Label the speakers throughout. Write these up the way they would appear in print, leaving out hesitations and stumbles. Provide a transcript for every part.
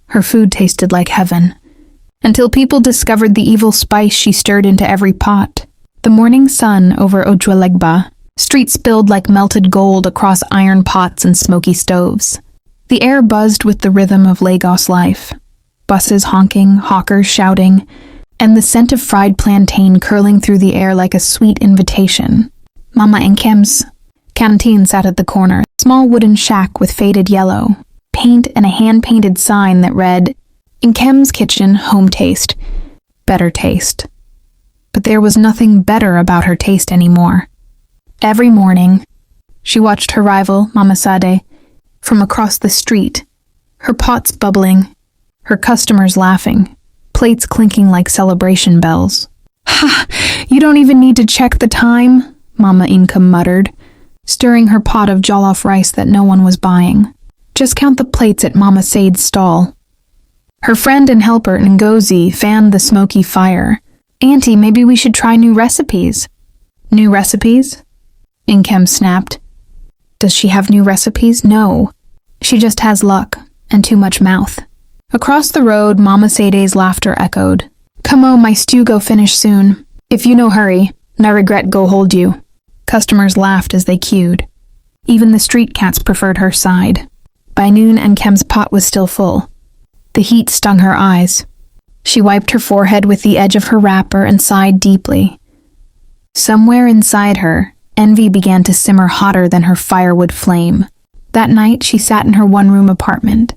Speaker 1: Her food tasted like heaven. Until people discovered the evil spice she stirred into every pot. The morning sun over Ojuelegba, streets spilled like melted gold across iron pots and smoky stoves. The air buzzed with the rhythm of Lagos life. Buses honking, hawkers shouting, and the scent of fried plantain curling through the air like a sweet invitation. Mama Nkem's canteen sat at the corner, a small wooden shack with faded yellow paint and a hand-painted sign that read, Nkem's Kitchen, Home Taste, Better Taste. But there was nothing better about her taste anymore. Every morning, she watched her rival, Mama Sade, from across the street, her pots bubbling, her customers laughing, plates clinking like celebration bells. Ha! You don't even need to check the time, Mama Nkem muttered, stirring her pot of jollof rice that no one was buying. Just count the plates at Mama Sade's stall. Her friend and helper Ngozi fanned the smoky fire. Auntie, maybe we should try new recipes. New recipes? Nkem snapped. Does she have new recipes? No. She just has luck and too much mouth. Across the road, Mama Sade's laughter echoed. Come on, my stew go finish soon. If you no hurry, no regret go hold you. Customers laughed as they queued. Even the street cats preferred her side. By noon, Nkem's pot was still full. The heat stung her eyes. She wiped her forehead with the edge of her wrapper and sighed deeply. Somewhere inside her, envy began to simmer hotter than her firewood flame. That night, she sat in her one-room apartment.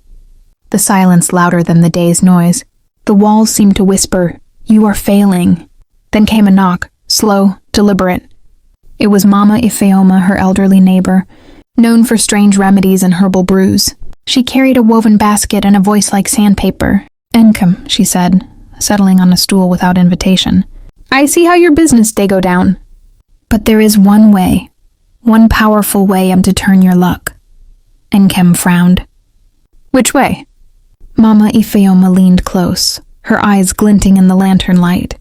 Speaker 1: The silence louder than the day's noise. The walls seemed to whisper, "You are failing." Then came a knock, slow, deliberate. It was Mama Ifeoma, her elderly neighbor, known for strange remedies and herbal brews. She carried a woven basket and a voice like sandpaper. Nkem, she said, settling on a stool without invitation. I see how your business day go down. But there is one way, one powerful way to turn your luck. Nkem frowned. Which way? Mama Ifeoma leaned close, her eyes glinting in the lantern light.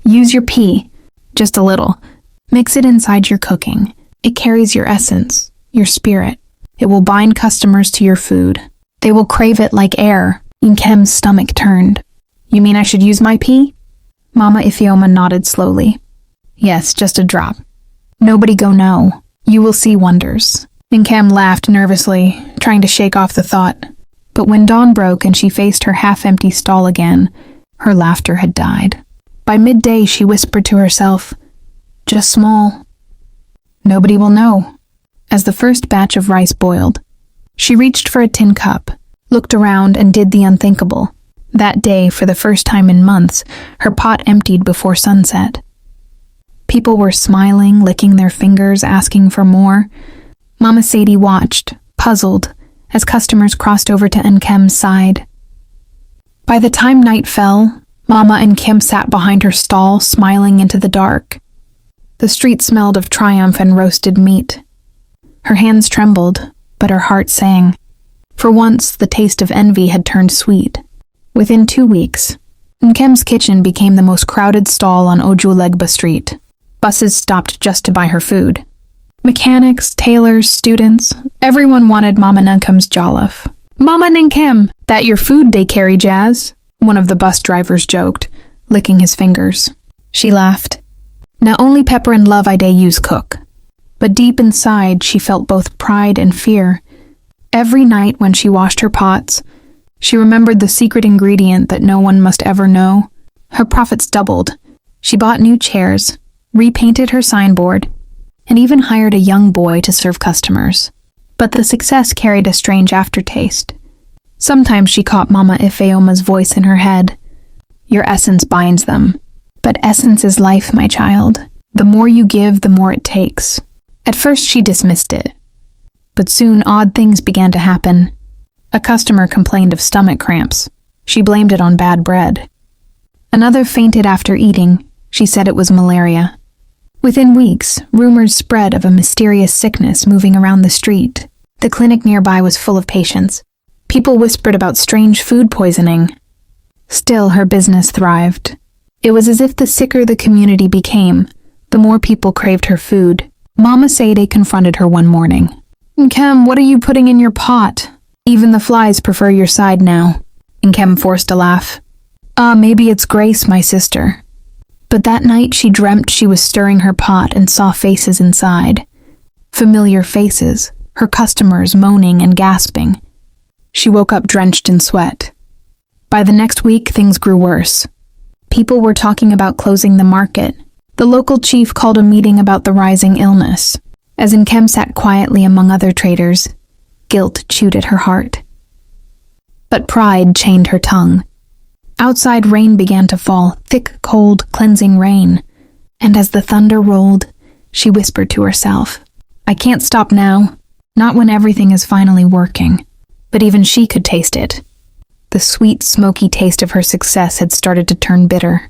Speaker 1: Use your pea, just a little. Mix it inside your cooking. It carries your essence, your spirit. It will bind customers to your food. They will crave it like air. Nkem's stomach turned. You mean I should use my pea? Mama Ifeoma nodded slowly. Yes, just a drop. Nobody go know. You will see wonders. Nkem laughed nervously, trying to shake off the thought. But when dawn broke and she faced her half-empty stall again, her laughter had died. By midday, she whispered to herself, just small. Nobody will know. As the first batch of rice boiled, she reached for a tin cup, looked around, and did the unthinkable. That day, for the first time in months, her pot emptied before sunset. People were smiling, licking their fingers, asking for more. Mama Sadie watched, puzzled, as customers crossed over to Nkem's side. By the time night fell, Mama Nkem sat behind her stall, smiling into the dark. The street smelled of triumph and roasted meat. Her hands trembled, but her heart sang. For once, the taste of envy had turned sweet. Within 2 weeks, Nkem's kitchen became the most crowded stall on Ojuelegba Street. Buses stopped just to buy her food. Mechanics, tailors, students, everyone wanted Mama Nkem's jollof. Mama Nkem, that your food they carry, Jazz? One of the bus drivers joked, licking his fingers. She laughed. Now only pepper and love I day use cook. But deep inside, she felt both pride and fear. Every night when she washed her pots, she remembered the secret ingredient that no one must ever know. Her profits doubled. She bought new chairs, repainted her signboard, and even hired a young boy to serve customers. But the success carried a strange aftertaste. Sometimes she caught Mama Ifeoma's voice in her head. Your essence binds them. But essence is life, my child. The more you give, the more it takes. At first she dismissed it. But soon odd things began to happen. A customer complained of stomach cramps. She blamed it on bad bread. Another fainted after eating. She said it was malaria. Within weeks, rumors spread of a mysterious sickness moving around the street. The clinic nearby was full of patients. People whispered about strange food poisoning. Still, her business thrived. It was as if the sicker the community became, the more people craved her food. Mama Sade confronted her one morning. Nkem, what are you putting in your pot? Even the flies prefer your side now. Nkem forced a laugh. Maybe it's Grace, my sister. But that night she dreamt she was stirring her pot and saw faces inside. Familiar faces, her customers moaning and gasping. She woke up drenched in sweat. By the next week, things grew worse. People were talking about closing the market. The local chief called a meeting about the rising illness. As Nkem sat quietly among other traders, guilt chewed at her heart. But pride chained her tongue. Outside rain began to fall, thick, cold, cleansing rain. And as the thunder rolled, she whispered to herself, I can't stop now, not when everything is finally working. But even she could taste it. The sweet, smoky taste of her success had started to turn bitter.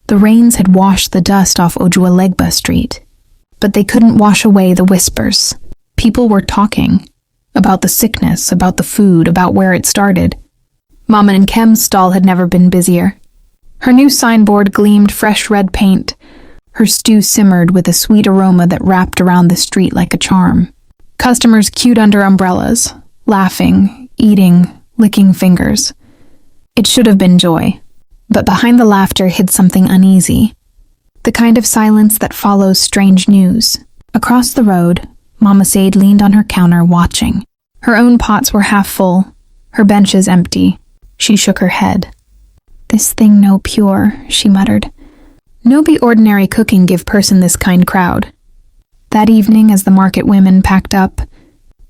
Speaker 1: The rains had washed the dust off Ojuelegba Street, but they couldn't wash away the whispers. People were talking about the sickness, about the food, about where it started. Mama Nkem's stall had never been busier. Her new signboard gleamed fresh red paint. Her stew simmered with a sweet aroma that wrapped around the street like a charm. Customers queued under umbrellas, laughing, eating, licking fingers. It should have been joy, but behind the laughter hid something uneasy. The kind of silence that follows strange news. Across the road, Mama Said leaned on her counter watching. Her own pots were half full, her benches empty. She shook her head. This thing no pure, she muttered. No be ordinary cooking give person this kind crowd. That evening, as the market women packed up,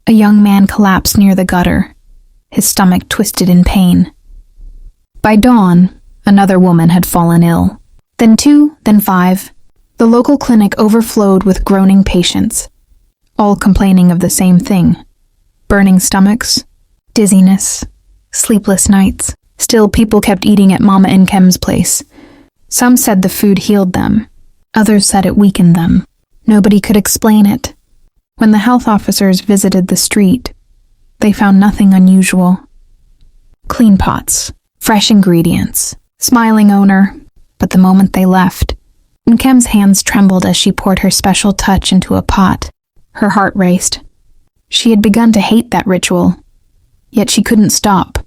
Speaker 1: a young man collapsed near the gutter, his stomach twisted in pain. By dawn, another woman had fallen ill. Then 2, then 5. The local clinic overflowed with groaning patients, all complaining of the same thing. Burning stomachs, dizziness, sleepless nights. Still, people kept eating at Mama Nkem's place. Some said the food healed them. Others said it weakened them. Nobody could explain it. When the health officers visited the street, they found nothing unusual. Clean pots, fresh ingredients, smiling owner. But the moment they left, Nkem's hands trembled as she poured her special touch into a pot. Her heart raced. She had begun to hate that ritual, yet she couldn't stop.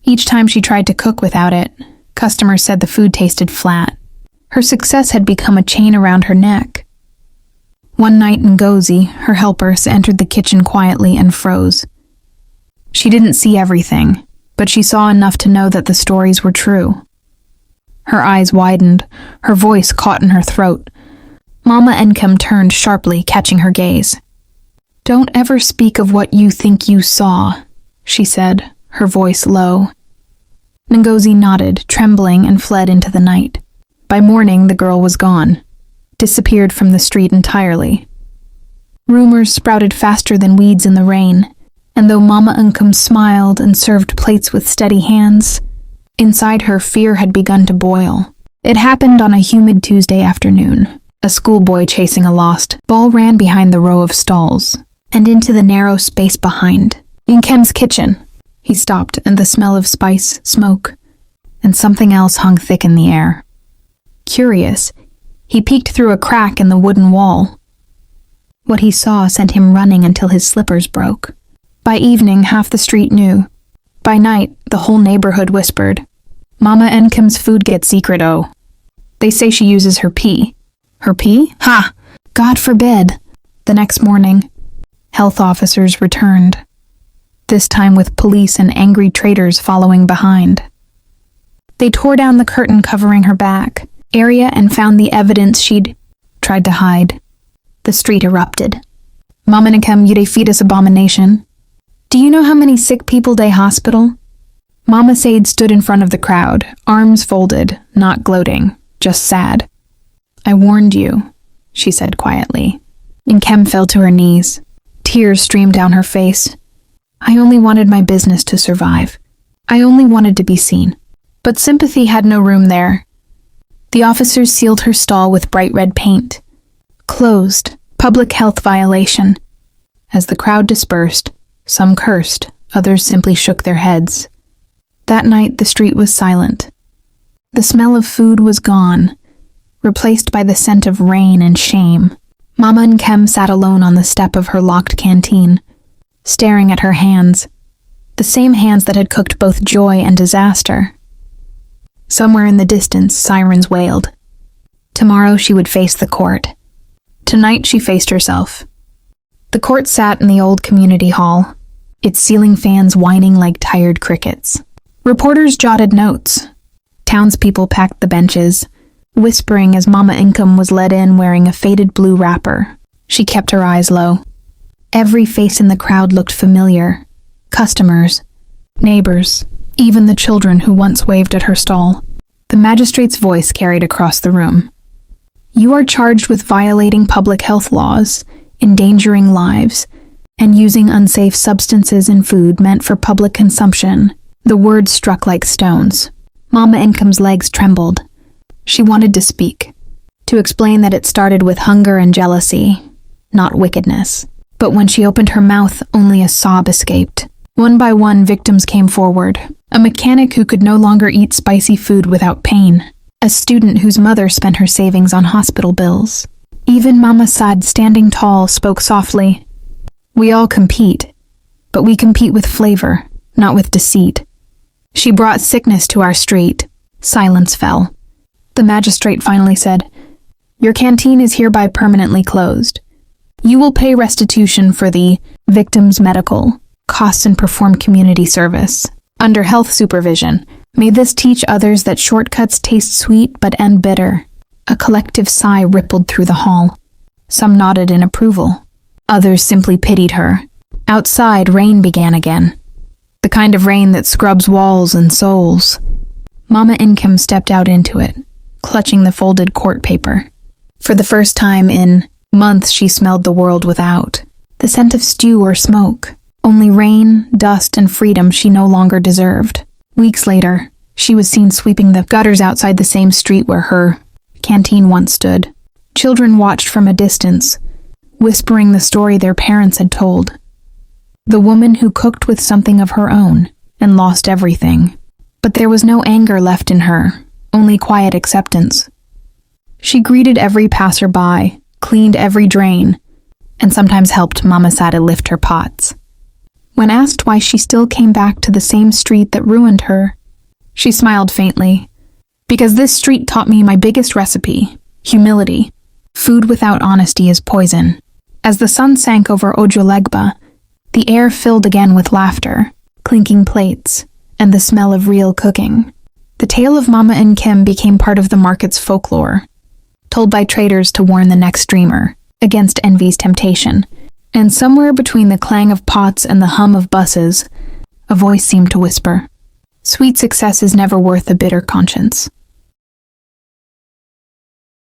Speaker 1: Each time she tried to cook without it, customers said the food tasted flat. Her success had become a chain around her neck. One night, Ngozi, her helpers, entered the kitchen quietly and froze. She didn't see everything, but she saw enough to know that the stories were true. Her eyes widened, her voice caught in her throat. Mama Nkem turned sharply, catching her gaze. Don't ever speak of what you think you saw, she said, her voice low. Ngozi nodded, trembling, and fled into the night. By morning, the girl was gone, disappeared from the street entirely. Rumors sprouted faster than weeds in the rain, and though Mama Nkem smiled and served plates with steady hands, inside her fear had begun to boil. It happened on a humid Tuesday afternoon. A schoolboy chasing a lost ball ran behind the row of stalls and into the narrow space behind. Nkem's kitchen. He stopped, and the smell of spice, smoke, and something else hung thick in the air. Curious, he peeked through a crack in the wooden wall. What he saw sent him running until his slippers broke. By evening, half the street knew. By night, the whole neighborhood whispered, Mama Nkem's food gets secret, oh. They say she uses her pee. Her pee? Ha! God forbid! The next morning, health officers returned, this time with police and angry traders following behind. They tore down the curtain covering her back area and found the evidence she'd tried to hide. The street erupted. Mama Nkem, you dey fetus abomination. Do you know how many sick people dey hospital? Mama Said stood in front of the crowd, arms folded, not gloating, just sad. I warned you, she said quietly. Nkem fell to her knees. Tears streamed down her face. I only wanted my business to survive. I only wanted to be seen. But sympathy had no room there. The officers sealed her stall with bright red paint. Closed. Public health violation. As the crowd dispersed, some cursed, others simply shook their heads. That night, the street was silent. The smell of food was gone, replaced by the scent of rain and shame. Mama Nkem sat alone on the step of her locked canteen, staring at her hands. the same hands that had cooked both joy and disaster. Somewhere in the distance, sirens wailed. Tomorrow she would face the court. Tonight she faced herself. The court sat in the old community hall, its ceiling fans whining like tired crickets. Reporters jotted notes. Townspeople packed the benches, whispering as Mama Nkem was led in wearing a faded blue wrapper. She kept her eyes low. Every face in the crowd looked familiar. Customers, neighbors, even the children who once waved at her stall. The magistrate's voice carried across the room. You are charged with violating public health laws, endangering lives, and using unsafe substances in food meant for public consumption. The words struck like stones. Mama Nkem's legs trembled. She wanted to speak, to explain that it started with hunger and jealousy, not wickedness. But when she opened her mouth, only a sob escaped. One by one, victims came forward. A mechanic who could no longer eat spicy food without pain. A student whose mother spent her savings on hospital bills. Even Mama Sad, standing tall, spoke softly. We all compete, but we compete with flavor, not with deceit. She brought sickness to our street. Silence fell. The magistrate finally said, Your canteen is hereby permanently closed. You will pay restitution for the victim's medical costs and perform community service. Under health supervision, may this teach others that shortcuts taste sweet but end bitter. A collective sigh rippled through the hall. Some nodded in approval. Others simply pitied her. Outside, rain began again. The kind of rain that scrubs walls and souls. Mama Nkem stepped out into it, clutching the folded court paper. For the first time in months, she smelled the world without. The scent of stew or smoke. Only rain, dust, and freedom she no longer deserved. Weeks later, she was seen sweeping the gutters outside the same street where her canteen once stood. Children watched from a distance, whispering the story their parents had told. The woman who cooked with something of her own and lost everything. But there was no anger left in her, only quiet acceptance. She greeted every passerby, cleaned every drain, and sometimes helped Mama Sada lift her pots. When asked why she still came back to the same street that ruined her, she smiled faintly. Because this street taught me my biggest recipe, humility. Food without honesty is poison. As the sun sank over Ojuelegba, the air filled again with laughter, clinking plates, and the smell of real cooking. The tale of Mama Nkem became part of the market's folklore, told by traders to warn the next dreamer against envy's temptation. And somewhere between the clang of pots and the hum of buses, a voice seemed to whisper, Sweet success is never worth a bitter conscience.